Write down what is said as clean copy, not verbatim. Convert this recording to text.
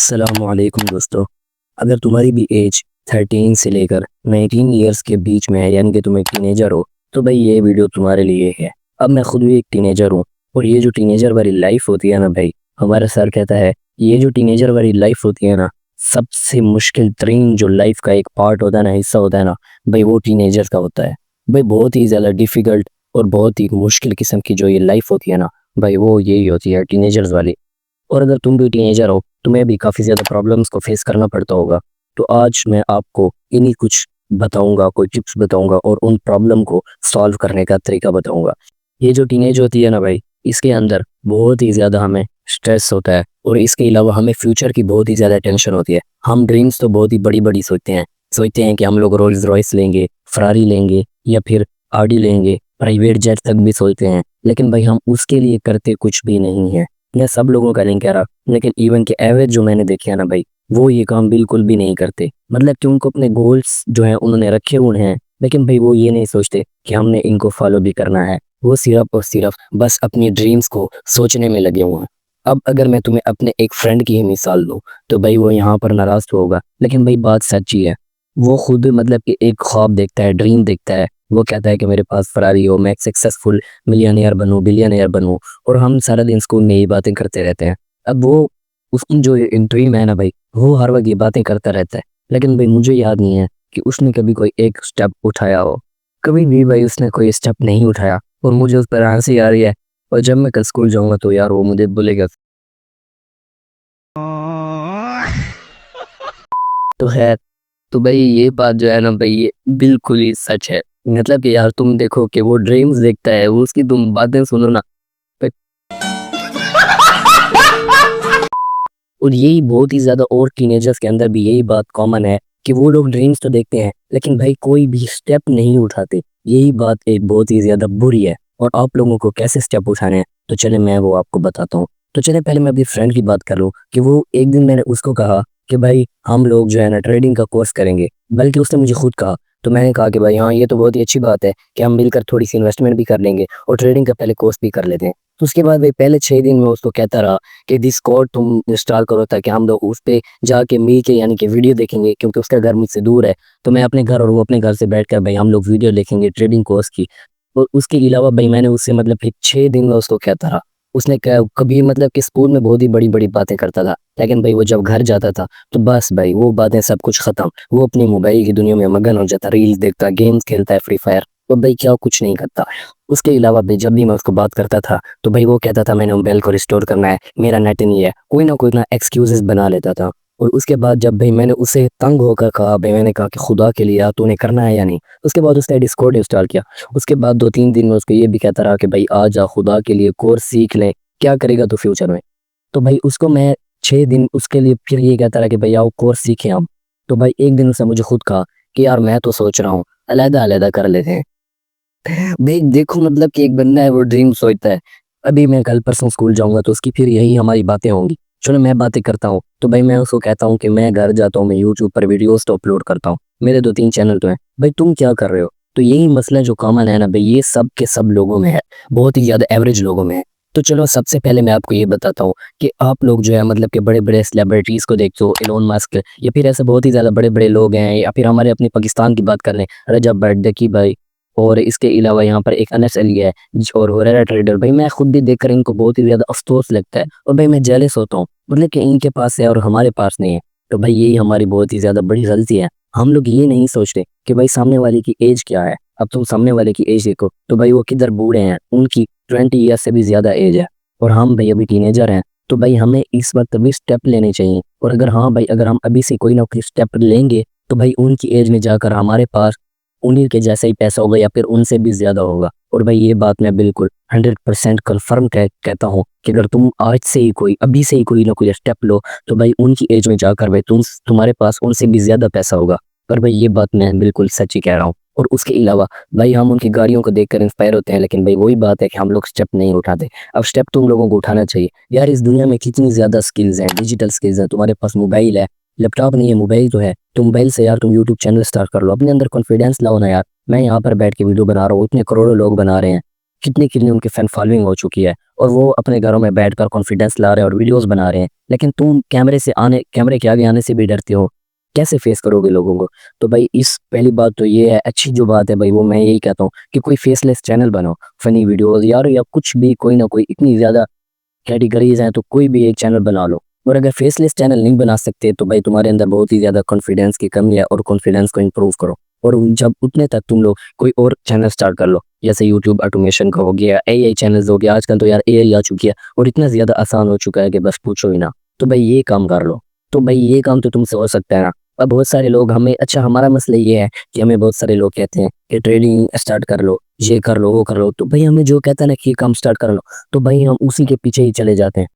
अस्सलामुअलैकुम दोस्तों। अगर तुम्हारी भी एज 13 से लेकर 19 ईयर्स के बीच में है, यानी कि तुम एक टीनेजर हो, तो भाई ये वीडियो तुम्हारे लिए है। अब मैं खुद भी एक टीनेजर हूँ, और ये जो टीनेजर वाली लाइफ होती है ना भाई, हमारा सर कहता है ये जो टीनेजर वाली लाइफ होती है ना, सबसे मुश्किल तरीन जो लाइफ का एक पार्ट होता है ना, हिस्सा होता है ना भाई, वो टीनेजर का होता है। भाई बहुत ही ज़्यादा डिफ़िकल्ट और बहुत ही मुश्किल किस्म की जो ये लाइफ होती है ना भाई, वो यही होती है टीनेजर्स वाली। और अगर तुम भी टीनेजर हो, तुम्हें भी काफ़ी ज़्यादा प्रॉब्लम्स को फेस करना पड़ता होगा। तो आज मैं आपको इन्हीं कुछ बताऊंगा, कोई टिप्स बताऊंगा और उन प्रॉब्लम को सॉल्व करने का तरीका बताऊंगा। ये जो टीनेज होती है ना भाई, इसके अंदर बहुत ही ज़्यादा हमें स्ट्रेस होता है, और इसके अलावा हमें फ्यूचर की बहुत ही ज़्यादा टेंशन होती है। हम ड्रीम्स तो बहुत ही बड़ी बड़ी सोचते हैं कि हम लोग रोल्स रॉयस लेंगे, फरारी लेंगे, या फिर आडी लेंगे, प्राइवेट जेट तक भी सोचते हैं। लेकिन भाई हम उसके लिए करते कुछ भी नहीं है। मैं सब लोगों का नहीं कह रहा, लेकिन इवन के एवरेज जो मैंने देखे हैं ना भाई, वो ये काम बिल्कुल भी नहीं करते। मतलब कि उनको अपने गोल्स जो हैं उन्होंने रखे हुए हैं, लेकिन भाई वो ये नहीं सोचते कि हमने इनको फॉलो भी करना है। वो सिर्फ और सिर्फ बस अपनी ड्रीम्स को सोचने में लगे हुए हैं। अब अगर मैं तुम्हें अपने एक फ्रेंड की ही मिसाल दूँ, तो भाई वो यहाँ पर नाराज़ तो होगा, लेकिन भाई बात सच्ची है। वो खुद मतलब कि एक ख्वाब देखता है, ड्रीम देखता है। वो कहता है कि मेरे पास फरारी हो, मैं एक सक्सेसफुल मिलियनियर बनूं, बिलियनियर बनूं, और हम सारा दिन स्कूल में ये बातें करते रहते हैं। अब वो उसकी जो ड्रीम है ना भाई, वो हर वक्त ये बातें करता रहता है। लेकिन भाई मुझे याद नहीं है कि उसने कभी कोई एक स्टेप उठाया हो। कभी भी भाई उसने कोई स्टेप नहीं उठाया, और मुझे उस पर हंसी आ रही है। और जब मैं कल स्कूल जाऊंगा तो यार वो मुझे बोलेगा। तो खैर, तो भाई ये बात जो है ना भाई, ये बिल्कुल ही सच है। मतलब कि यार तुम देखो कि वो ड्रीम्स देखता है, वो उसकी तुम बातें सुनो ना। और यही बहुत ही ज़्यादा, और टीनेजर्स के अंदर भी यही बात कॉमन है कि वो लोग ड्रीम्स तो देखते हैं, लेकिन भाई कोई भी स्टेप नहीं उठाते। यही बात एक बहुत ही ज़्यादा बुरी है। और आप लोगों को कैसे स्टेप उठाने हैं, तो चले मैं वो आपको बताता हूँ। तो चले पहले मैं अपनी फ्रेंड की बात कर लूँ कि वो एक दिन मैंने उसको कहा कि भाई हम लोग जो है ना ट्रेडिंग का कोर्स करेंगे। बल्कि उसने मुझे खुद कहा। तो मैंने कहा कि भाई हाँ, ये तो बहुत ही अच्छी बात है कि हम मिलकर थोड़ी सी इन्वेस्टमेंट भी कर लेंगे और ट्रेडिंग का पहले कोर्स भी कर लेते हैं। तो उसके बाद भाई पहले 6 दिन में उसको कहता रहा कि डिस्कॉर्ड तुम इंस्टॉल करो, ताकि हम लोग उस पे जाके मिल के यानी कि वीडियो देखेंगे, क्योंकि उसका घर मुझसे दूर है। तो मैं अपने घर और वो अपने घर से बैठ कर भाई हम लोग वीडियो देखेंगे ट्रेडिंग कोर्स की। और उसके अलावा भाई मैंने उससे मतलब कि 6 दिन में उसको कहता रहा। उसने कभी मतलब कि स्कूल में बहुत ही बड़ी बड़ी बातें करता था, लेकिन भाई वो जब घर जाता था तो बस भाई वो बातें सब कुछ खत्म। वो अपनी मोबाइल की दुनिया में मगन हो जाता, रील्स देखता, गेम्स खेलता है, फ्री फायर। तो भाई क्या कुछ नहीं करता। उसके अलावा भाई जब भी मैं उसको बात करता था तो भाई वो कहता था मैंने मोबाइल को रिस्टोर करना है, मेरा नेट नहीं है, कोई ना एक्सक्यूजेस बना लेता था। और उसके बाद जब भाई मैंने उसे तंग होकर कहा, भाई मैंने कहा कि खुदा के लिए यार तूने करना है या नहीं, उसके बाद उसने डिस्कॉर्ड इंस्टॉल किया। उसके बाद 2-3 दिन में उसको ये भी कहता रहा कि भाई आ जा, खुदा के लिए कोर्स सीख ले, क्या करेगा तो फ्यूचर में। तो भाई उसको मैं 6 दिन उसके लिए फिर ये कहता रहा कि भाई आओ कोर्स सीखें हम। तो भाई एक दिन उसने मुझे खुद कहा कि यार मैं तो सोच रहा हूँ अलग अलग कर लेते हैं। भाई देखो मतलब कि एक बंदा है वो ड्रीम सोचता है। अभी मैं कल परसों स्कूल जाऊंगा तो उसकी फिर यही हमारी बातें होंगी। चलो मैं बातें करता हूँ, तो भाई मैं उसको कहता हूँ कि मैं घर जाता हूँ, मैं यूट्यूब पर वीडियोस तो अपलोड करता हूँ, मेरे 2-3 चैनल तो हैं। भाई तुम क्या कर रहे हो? तो यही मसला जो कॉमन है ना भाई, ये सब के सब लोगों में है, बहुत ही ज़्यादा एवरेज लोगों में है। तो चलो सबसे पहले मैं आपको ये बताता हूँ कि आप लोग जो है मतलब कि बड़े बड़े सेलिब्रिटीज़ को देखते हो, एलोन मस्क, या फिर ऐसे बहुत ही ज़्यादा बड़े बड़े लोग हैं, या फिर हमारे अपने पाकिस्तान की बात कर लें, रजब बर्दकी भाई। और इसके अलावा यहाँ पर एक अनस अली है, और हुरैरा ट्रेडर। भाई मैं खुद भी देखकर इनको बहुत ही ज़्यादा अफसोस लगता है, और भाई मैं जेलस होता हूँ, मतलब कि इनके पास है और हमारे पास नहीं है। तो भाई यही हमारी बहुत ही ज़्यादा बड़ी गलती है। हम लोग ये नहीं सोचते कि भाई सामने वाले की एज क्या है। अब तुम सामने वाले की एज देखो तो भाई वो किधर बूढ़े हैं, उनकी 20 ईयर से भी ज़्यादा एज है, और हम भाई अभी टीनेजर हैं। तो भाई हमें इस वक्त अभी स्टेप लेने चाहिए। और अगर हाँ भाई, अगर हम अभी से कोई ना कोई स्टेप लेंगे तो भाई उनकी एज में जाकर हमारे पास उन्हीं के जैसा ही पैसा होगा, या फिर उनसे भी ज़्यादा होगा। और भाई ये बात मैं बिल्कुल 100% कन्फर्म कहता हूँ कि अगर तुम आज से ही कोई, अभी से ही कोई ना कोई स्टेप लो, तो भाई उनकी एज में जाकर भाई तुम्हारे पास उनसे भी ज़्यादा पैसा होगा। पर भाई ये बात मैं बिल्कुल सच ही कह रहा हूँ। और उसके अलावा भाई हम उनकी गाड़ियों को देखकर इंस्पायर होते हैं, लेकिन भाई वही बात है कि हम लोग स्टेप नहीं उठाते। अब स्टेप तुम लोगों को उठाना चाहिए यार। इस दुनिया में कितनी ज़्यादा स्किल्स हैं, डिजिटल स्किल्स हैं। तुम्हारे पास मोबाइल है, लैपटॉप नहीं है, मोबाइल तो है। तो मोबाइल से यार तुम यूट्यूब चैनल स्टार्ट कर लो, अपने अंदर कॉन्फिडेंस लाओ ना यार। मैं यहाँ पर बैठ के वीडियो बना रहा हूँ, इतने करोड़ों लोग बना रहे हैं। कितनी उनकी फैन फॉलोइंग हो चुकी है और वो अपने घरों में बैठकर कॉन्फिडेंस ला रहे हैं और वीडियोस बना रहे हैं, लेकिन तुम कैमरे के आगे आने से भी डरते हो। कैसे फेस करोगे लोगों को? तो भाई इस पहली बात तो ये है, अच्छी जो बात है भाई वो मैं यही कहता हूँ कि कोई फेसलेस चैनल बनाओ, फनी वीडियोस यार या कुछ भी, कोई ना कोई, इतनी ज़्यादा कैटेगरीज हैं तो कोई भी एक चैनल बना लो। और अगर फेसलेस चैनल नहीं बना सकते तो भाई तुम्हारे अंदर बहुत ही ज़्यादा कॉन्फिडेंस की कमी है, और कॉन्फिडेंस को इंप्रूव करो। और जब उतने तक तुम लोग कोई और चैनल स्टार्ट कर लो, जैसे यूट्यूब ऑटोमेशन का हो गया, एआई चैनल्स हो गया, आजकल तो यार एआई आ चुकी है और इतना ज़्यादा आसान हो चुका है कि बस पूछो ही ना। तो भाई ये काम कर लो। तो भाई ये काम तो तुमसे हो सकता है ना। अब बहुत सारे लोग हमें, अच्छा हमारा मसला ये है कि हमें बहुत सारे लोग कहते हैं कि ट्रेडिंग स्टार्ट कर लो, ये कर लो, वो कर लो, तो भाई हमें जो कहता है ना कि ये काम स्टार्ट कर लो, तो भाई हम उसी के पीछे ही चले जाते हैं।